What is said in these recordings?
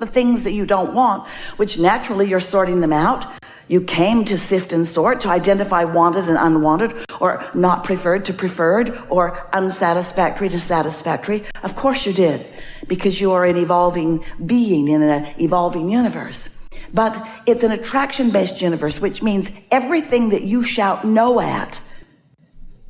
the things that you don't want, which naturally you're sorting them out. You came to sift and sort, to identify wanted and unwanted, or not preferred to preferred, or unsatisfactory to satisfactory. Of course you did, because you are an evolving being in an evolving universe. But it's an attraction-based universe, which means everything that you shout no at,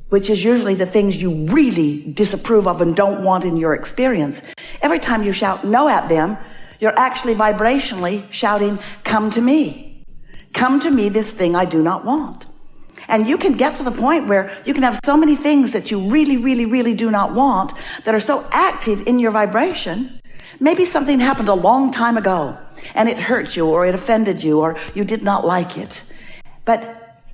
which is usually the things you really disapprove of and don't want in your experience, every time you shout no at them, you're actually vibrationally shouting, come to me. Come to me, this thing I do not want. And you can get to the point where you can have so many things that you really, really, really do not want that are so active in your vibration. Maybe something happened a long time ago and it hurt you, or it offended you, or you did not like it. But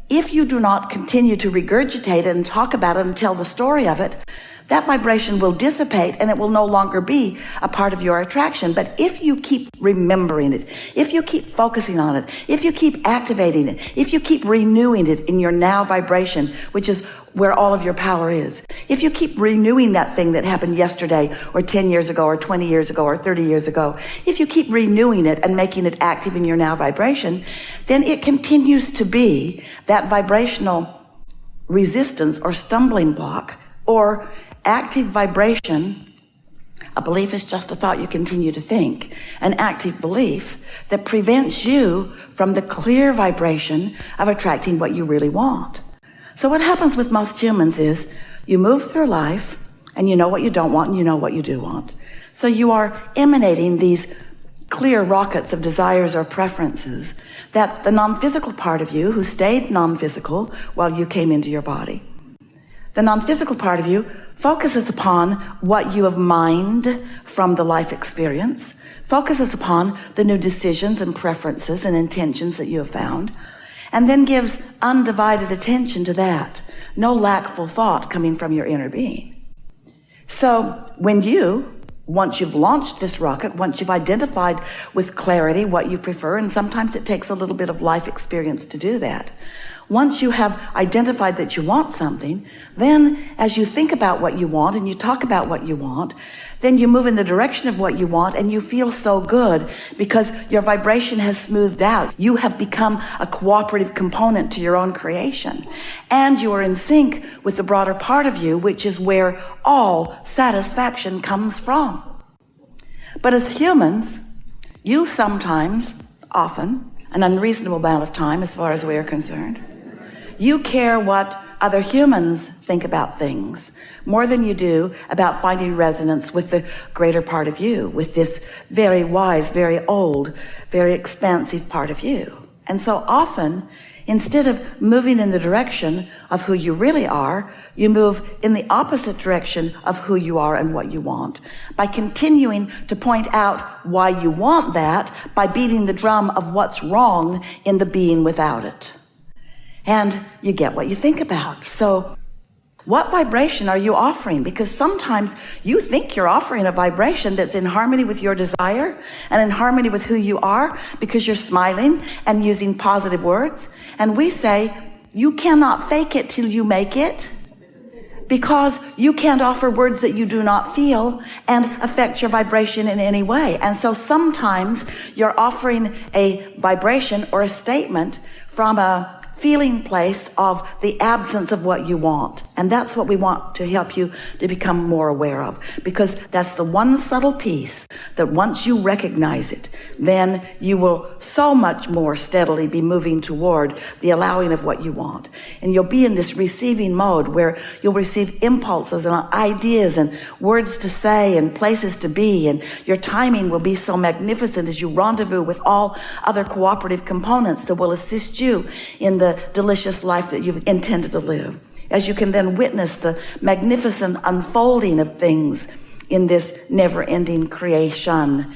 if you do not continue to regurgitate it and talk about it and tell the story of it, that vibration will dissipate and it will no longer be a part of your attraction. But if you keep remembering it, if you keep focusing on it, if you keep activating it, if you keep renewing it in your now vibration, which is where all of your power is, if you keep renewing that thing that happened yesterday, or 10 years ago, or 20 years ago, or 30 years ago, if you keep renewing it and making it active in your now vibration, then it continues to be that vibrational resistance or stumbling block, or active vibration. A belief is just a thought you continue to think. An active belief that prevents you from the clear vibration of attracting what you really want. So what happens with most humans is you move through life and you know what you don't want and you know what you do want. So you are emanating these clear rockets of desires or preferences that the non-physical part of you, who stayed non-physical while you came into your body, the non-physical part of you focuses upon what you have mined from the life experience, focuses upon the new decisions and preferences and intentions that you have found, and then gives undivided attention to that. No lackful thought coming from your inner being. So when once you've launched this rocket, once you've identified with clarity what you prefer, and sometimes it takes a little bit of life experience to do that, once you have identified that you want something, then as you think about what you want and you talk about what you want, then you move in the direction of what you want, and you feel so good because your vibration has smoothed out. You have become a cooperative component to your own creation, and you are in sync with the broader part of you, which is where all satisfaction comes from. But as humans, you sometimes, often, an unreasonable amount of time as far as we are concerned, you care what other humans think about things more than you do about finding resonance with the greater part of you, with this very wise, very old, very expansive part of you. And so often, instead of moving in the direction of who you really are, you move in the opposite direction of who you are and what you want, by continuing to point out why you want that, by beating the drum of what's wrong in the being without it. And you get what you think about. So what vibration are you offering? Because sometimes you think you're offering a vibration that's in harmony with your desire and in harmony with who you are, because you're smiling and using positive words. And we say, you cannot fake it till you make it, because you can't offer words that you do not feel and affect your vibration in any way. And so sometimes you're offering a vibration or a statement from a feeling place of the absence of what you want. And that's what we want to help you to become more aware of, because that's the one subtle piece that once you recognize it, then you will so much more steadily be moving toward the allowing of what you want. And you'll be in this receiving mode where you'll receive impulses and ideas and words to say and places to be, and your timing will be so magnificent as you rendezvous with all other cooperative components that will assist you in the delicious life that you've intended to live, as you can then witness the magnificent unfolding of things in this never-ending creation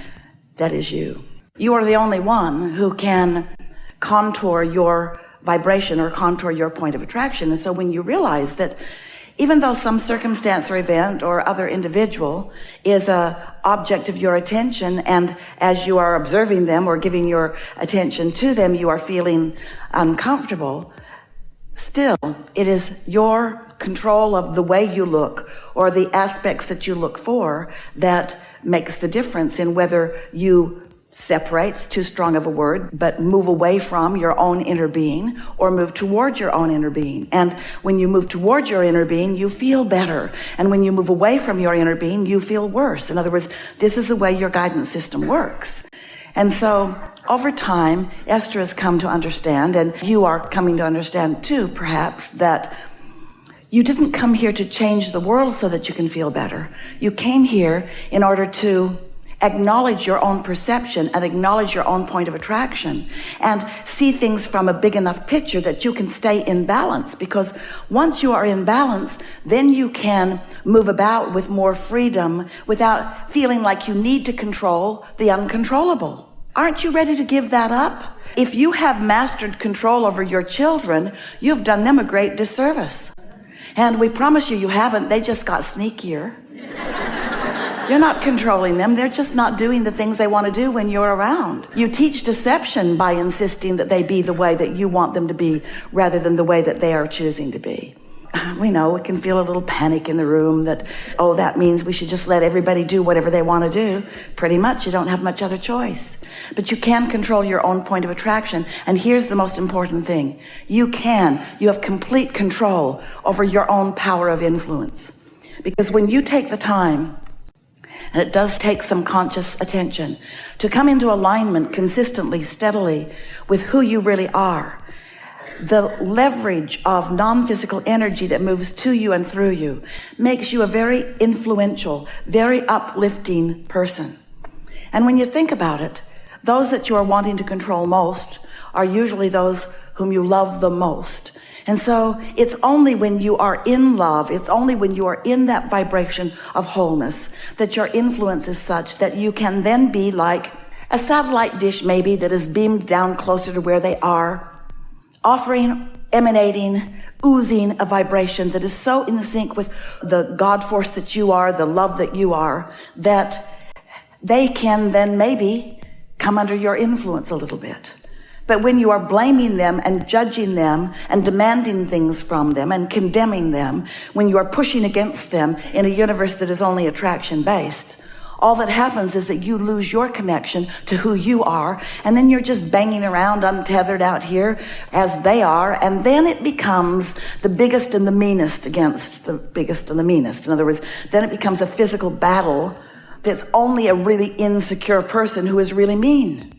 that is you. You are the only one who can contour your vibration or contour your point of attraction. And so when you realize that even though some circumstance or event or other individual is an object of your attention, and as you are observing them or giving your attention to them, you are feeling uncomfortable, still it is your control of the way you look or the aspects that you look for that makes the difference in whether you separate's too strong of a word, but move away from your own inner being or move towards your own inner being. And when you move towards your inner being, you feel better. And when you move away from your inner being, you feel worse. In other words, this is the way your guidance system works. And so over time, Esther has come to understand, and you are coming to understand too, perhaps, that you didn't come here to change the world so that you can feel better. You came here in order to acknowledge your own perception and acknowledge your own point of attraction and see things from a big enough picture that you can stay in balance. Because once you are in balance, then you can move about with more freedom without feeling like you need to control the uncontrollable. Aren't you ready to give that up? If you have mastered control over your children, you've done them a great disservice. And we promise you, you haven't. They just got sneakier. You're not controlling them. They're just not doing the things they want to do when you're around. You teach deception by insisting that they be the way that you want them to be rather than the way that they are choosing to be. We know it can feel a little panic in the room that, oh, that means we should just let everybody do whatever they want to do. Pretty much, you don't have much other choice. But you can control your own point of attraction. And here's the most important thing. You have complete control over your own power of influence. Because when you take the time, and it does take some conscious attention, to come into alignment consistently, steadily with who you really are, the leverage of non-physical energy that moves to you and through you makes you a very influential, very uplifting person. And when you think about it, those that you are wanting to control most are usually those whom you love the most. And so it's only when you are in love, it's only when you are in that vibration of wholeness that your influence is such that you can then be like a satellite dish maybe that is beamed down closer to where they are, offering, emanating, oozing a vibration that is so in sync with the God force that you are, the love that you are, that they can then maybe come under your influence a little bit. But when you are blaming them and judging them and demanding things from them and condemning them, when you are pushing against them in a universe that is only attraction-based, all that happens is that you lose your connection to who you are, and then you're just banging around untethered out here as they are, and then it becomes the biggest and the meanest against the biggest and the meanest. In other words, then it becomes a physical battle that's only a really insecure person who is really mean.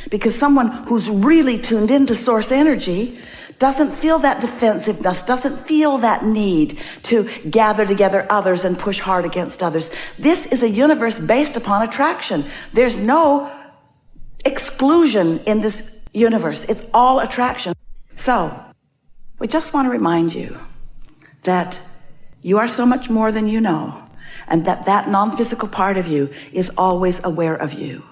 Because someone who's really tuned into source energy doesn't feel that defensiveness, doesn't feel that need to gather together others and push hard against others. This is a universe based upon attraction. There's no exclusion in this universe. It's all attraction. So we just want to remind you that you are so much more than you know, and that non-physical part of you is always aware of you.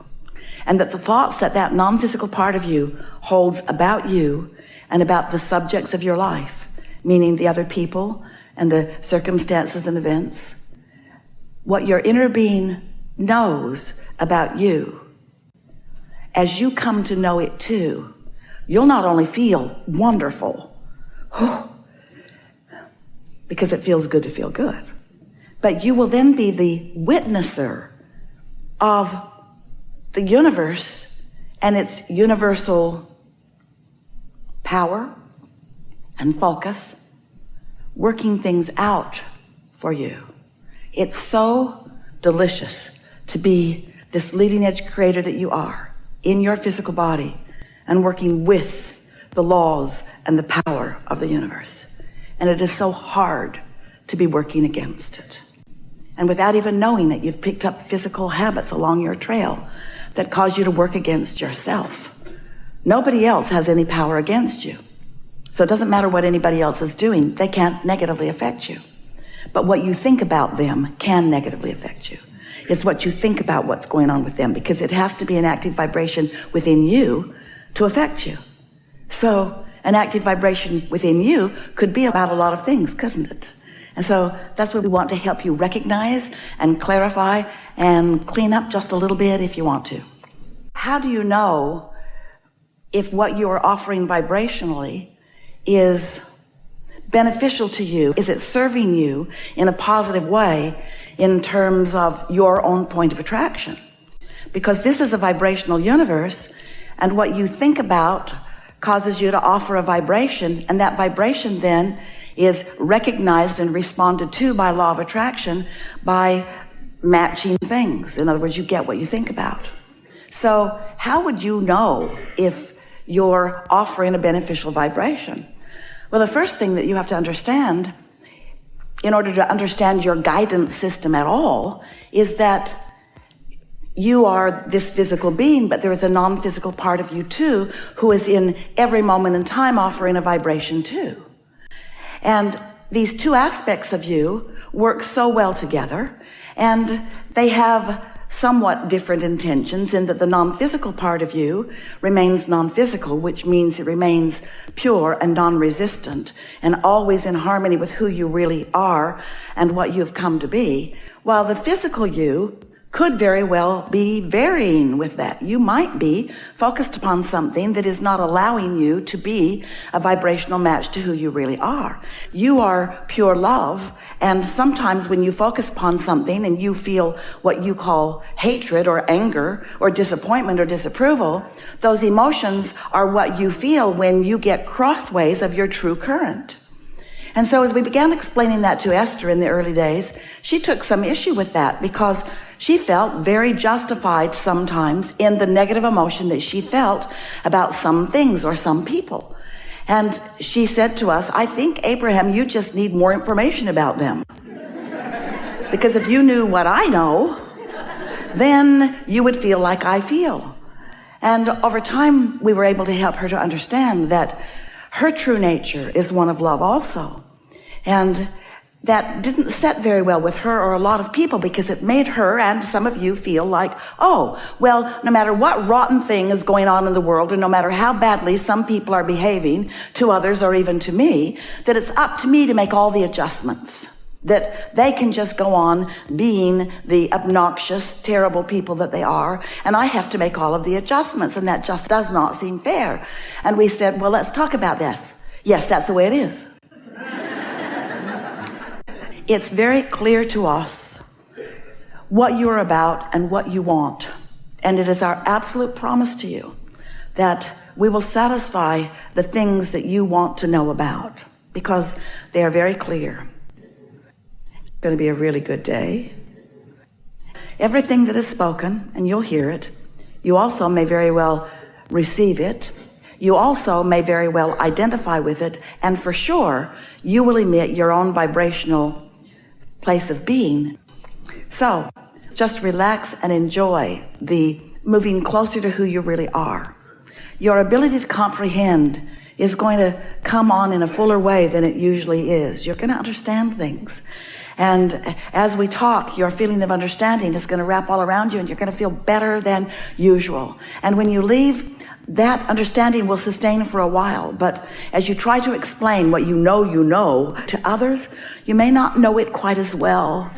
And that the thoughts that non-physical part of you holds about you and about the subjects of your life, meaning the other people and the circumstances and events, what your inner being knows about you, as you come to know it too, you'll not only feel wonderful, because it feels good to feel good, but you will then be the witnesser of the universe and its universal power and focus working things out for you. It's so delicious to be this leading edge creator that you are in your physical body and working with the laws and the power of the universe. And it is so hard to be working against it. And without even knowing that you've picked up physical habits along your trail that cause you to work against yourself. Nobody else has any power against you. So it doesn't matter what anybody else is doing, they can't negatively affect you. But what you think about them can negatively affect you. It's what you think about what's going on with them, because it has to be an active vibration within you to affect you. So an active vibration within you could be about a lot of things, couldn't it? And so that's what we want to help you recognize and clarify and clean up just a little bit if you want to. How do you know if what you are offering vibrationally is beneficial to you? Is it serving you in a positive way in terms of your own point of attraction? because this is a vibrational universe, and what you think about causes you to offer a vibration, and that vibration then is recognized and responded to by law of attraction by matching things. In other words, you get what you think about. So how would you know if you're offering a beneficial vibration? Well, the first thing that you have to understand in order to understand your guidance system at all is that you are this physical being, but there is a non-physical part of you too, who is in every moment in time offering a vibration too. And these two aspects of you work so well together, and they have somewhat different intentions in that the non-physical part of you remains non-physical, which means it remains pure and non-resistant and always in harmony with who you really are and what you've come to be, while the physical you could very well be varying with that. You might be focused upon something that is not allowing you to be a vibrational match to who you really are. You are pure love, and sometimes when you focus upon something and you feel what you call hatred or anger or disappointment or disapproval, those emotions are what you feel when you get crossways of your true current. And so as we began explaining that to Esther in the early days, she took some issue with that because she felt very justified sometimes in the negative emotion that she felt about some things or some people. And she said to us, I think, Abraham, you just need more information about them. Because if you knew what I know, then you would feel like I feel. And over time, we were able to help her to understand that her true nature is one of love also. And that didn't set very well with her or a lot of people, because it made her and some of you feel like, oh, well, no matter what rotten thing is going on in the world, and no matter how badly some people are behaving to others or even to me, that it's up to me to make all the adjustments, that they can just go on being the obnoxious, terrible people that they are, and I have to make all of the adjustments, and that just does not seem fair. And we said, well, let's talk about this. Yes, that's the way it is. It's very clear to us what you're about and what you want. And it is our absolute promise to you that we will satisfy the things that you want to know about, because they are very clear. It's going to be a really good day. Everything that is spoken, and you'll hear it, you also may very well receive it. You also may very well identify with it. And for sure, you will emit your own vibrational place of being. So just relax and enjoy the moving closer to who you really are. Your ability to comprehend is going to come on in a fuller way than it usually is. You're going to understand things. And as we talk, your feeling of understanding is going to wrap all around you, and you're going to feel better than usual. And when you leave, that understanding will sustain for a while. But as you try to explain what you know to others, you may not know it quite as well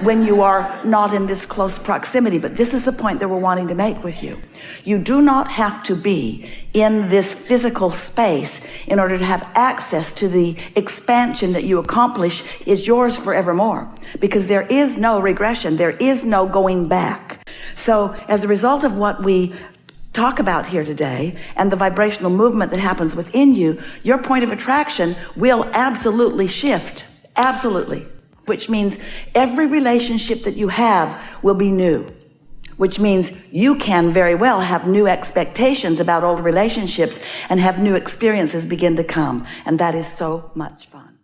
when you are not in this close proximity. But this is the point that we're wanting to make with you. You do not have to be in this physical space in order to have access to the expansion that you accomplish is yours forevermore, because there is no regression. There is no going back. So as a result of what we talk about here today and the vibrational movement that happens within you, your point of attraction will absolutely shift. Absolutely. Which means every relationship that you have will be new, which means you can very well have new expectations about old relationships and have new experiences begin to come. And that is so much fun.